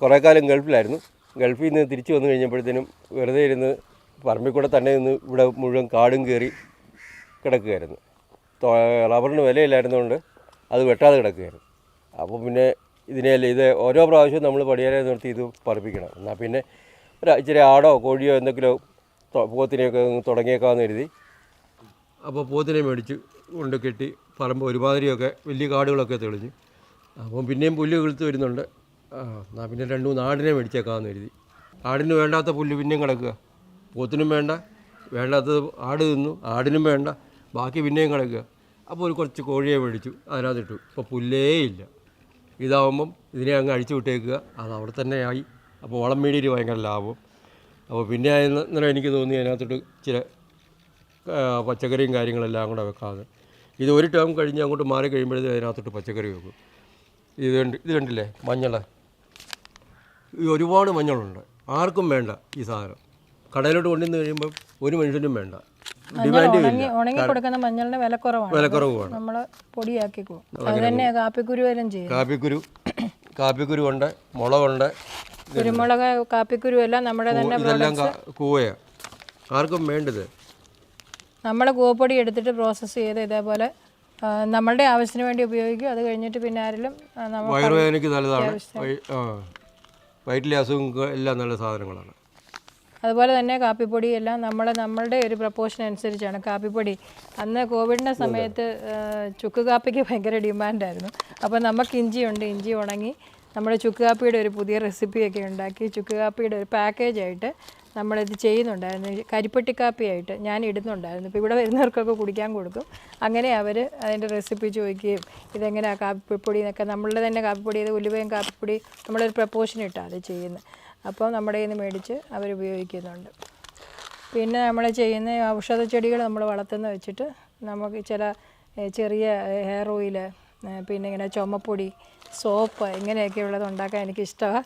കുറേ കാലം ഗൾഫിലായിരുന്നു. ഗൾഫിൽ നിന്ന് തിരിച്ചു വന്നു കഴിഞ്ഞപ്പോഴത്തേനും വെറുതെ ഇരുന്ന് പറമ്പിൽ കൂടെ തന്നെ നിന്ന് ഇവിടെ മുഴുവൻ കാടും കയറി കിടക്കുകയായിരുന്നു. റബ്ബറിന് വിലയില്ലായിരുന്നതുകൊണ്ട് അത് വെട്ടാതെ കിടക്കുകയായിരുന്നു. അപ്പോൾ പിന്നെ ഇത് ഓരോ പ്രാവശ്യവും നമ്മൾ പടിയാരെ നിർത്തി ഇത് പറപ്പിക്കണം. എന്നാൽ പിന്നെ ഇച്ചിരി ആടോ കോഴിയോ എന്തെങ്കിലും പോത്തിനെയൊക്കെ തുടങ്ങിയേക്കാമെന്ന് കരുതി. അപ്പോൾ പോത്തിനെ മേടിച്ച് കൊണ്ട് കെട്ടി പറമ്പ് ഒരുമാതിരിയൊക്കെ വലിയ കാടുകളൊക്കെ തെളിഞ്ഞു. അപ്പം പിന്നെയും പുല്ല് കിളുത്ത് വരുന്നുണ്ട്. എന്നാൽ പിന്നെ 2-3 ആടിനെ മേടിച്ചേക്കാമെന്ന് കരുതി. ആടിന് വേണ്ടാത്ത പുല്ല് പിന്നെയും കിടക്കുക, പോത്തിനും വേണ്ട, വേണ്ടാത്തത് ആട് തിന്നു, ആടിനും വേണ്ട, ബാക്കി പിന്നെയും കിടക്കുക. അപ്പോൾ ഒരു കുറച്ച് കോഴിയെ മേടിച്ചു, അതിനകത്തിട്ടു. ഇപ്പോൾ പുല്ലേ ഇല്ല. ഇതാവുമ്പം ഇതിനെ അങ്ങ് അഴിച്ചു വിട്ടേക്കുക, അത് അവിടെ തന്നെ ആയി. അപ്പോൾ വളം മേടിയിൽ ഭയങ്കര ലാഭം. അപ്പോൾ പിന്നെ അന്നേരം എനിക്ക് തോന്നി അതിനകത്തോട്ട് ചില പച്ചക്കറിയും കാര്യങ്ങളെല്ലാം കൂടെ വെക്കാതെ ഇത് ഒരു ടേം കഴിഞ്ഞ് അങ്ങോട്ട് മാറി കഴിയുമ്പോഴത്തേക്കും അതിനകത്തോട്ട് പച്ചക്കറി വെക്കും. ഇത് കണ്ടില്ലേ മഞ്ഞൾ, ഈ ഒരുപാട് മഞ്ഞളുണ്ട്. ആർക്കും വേണ്ട ഈ സാധനം. കടയിലോട്ട് കൊണ്ടുവന്ന് കഴിയുമ്പോൾ ഒരു മനുഷ്യനും വേണ്ട, ഡിമാൻഡ് ഇല്ല. ഉണങ്ങി കൊടുക്കുന്ന മഞ്ഞളിന് വിലക്കുറവാണ്. നമ്മൾ പൊടിയാക്കി അത് തന്നെ കാപ്പിക്കുരു എല്ലാം ചെയ്യും. കാപ്പിക്കുരു ഉണ്ട്, മുളകുണ്ട്, കുരുമുളക്, കാപ്പിക്കുരു എല്ലാം നമ്മുടെ തന്നെ ഇതെല്ലാം കൂവയാണ്. ആർക്കും വേണ്ടത്. നമ്മൾ കൂവപ്പൊടി എടുത്തിട്ട് പ്രോസസ്സ് ചെയ്ത് ഇതേപോലെ നമ്മളുടെ ആവശ്യത്തിന് വേണ്ടി ഉപയോഗിക്കും. അത് കഴിഞ്ഞിട്ട് പിന്നെ ആരെങ്കിലും വയറുവേദനയ്ക്ക് നല്ലതാണ്, വയറ്റിലെ അസുഖങ്ങൾ എല്ലാം നല്ല സാധനങ്ങളാണ്. അതുപോലെ തന്നെ കാപ്പിപ്പൊടി എല്ലാം നമ്മളുടെ ഒരു പ്രപ്പോർഷൻ അനുസരിച്ചാണ് കാപ്പിപ്പൊടി. അന്ന് കോവിഡിൻ്റെ സമയത്ത് ചുക്ക് കാപ്പിക്ക് ഭയങ്കര ഡിമാൻഡായിരുന്നു. അപ്പോൾ നമുക്ക് ഇഞ്ചിയുണ്ട്, ഇഞ്ചി ഉണങ്ങി നമ്മൾ ചുക്ക് കാപ്പിയുടെ ഒരു പുതിയ റെസിപ്പിയൊക്കെ ഉണ്ടാക്കി ചുക്ക് കാപ്പിയുടെ ഒരു പാക്കേജായിട്ട് നമ്മളിത് ചെയ്യുന്നുണ്ടായിരുന്നു. കരിപ്പെട്ടി കാപ്പിയായിട്ട് ഞാൻ ഇടുന്നുണ്ടായിരുന്നു. ഇപ്പോൾ ഇവിടെ വരുന്നവർക്കൊക്കെ കുടിക്കാൻ കൊടുക്കും. അങ്ങനെ അവർ അതിൻ്റെ റെസിപ്പി ചോദിക്കുകയും ഇതെങ്ങനെയാണ് കാപ്പിപ്പൊടി എന്നൊക്കെ, നമ്മളുടെ തന്നെ കാപ്പിപ്പൊടി, ഇത് ഉലുവയും കാപ്പിപ്പൊടി നമ്മളൊരു പ്രപ്പോർഷൻ ഇട്ടാണ് അത് ചെയ്യുന്നത്. അപ്പോൾ നമ്മുടെ കയ്യിൽ നിന്ന് മേടിച്ച് അവർ ഉപയോഗിക്കുന്നുണ്ട്. പിന്നെ നമ്മൾ ചെയ്യുന്ന ഔഷധ ചെടികൾ നമ്മൾ വളർത്തുന്ന വെച്ചിട്ട് നമുക്ക് ചില ചെറിയ ഹെയർ ഓയിൽ, പിന്നെ ഇങ്ങനെ ചുമപ്പൊടി, സോപ്പ് ഇങ്ങനെയൊക്കെ ഉള്ളത് ഉണ്ടാക്കാൻ എനിക്കിഷ്ടമാണ്.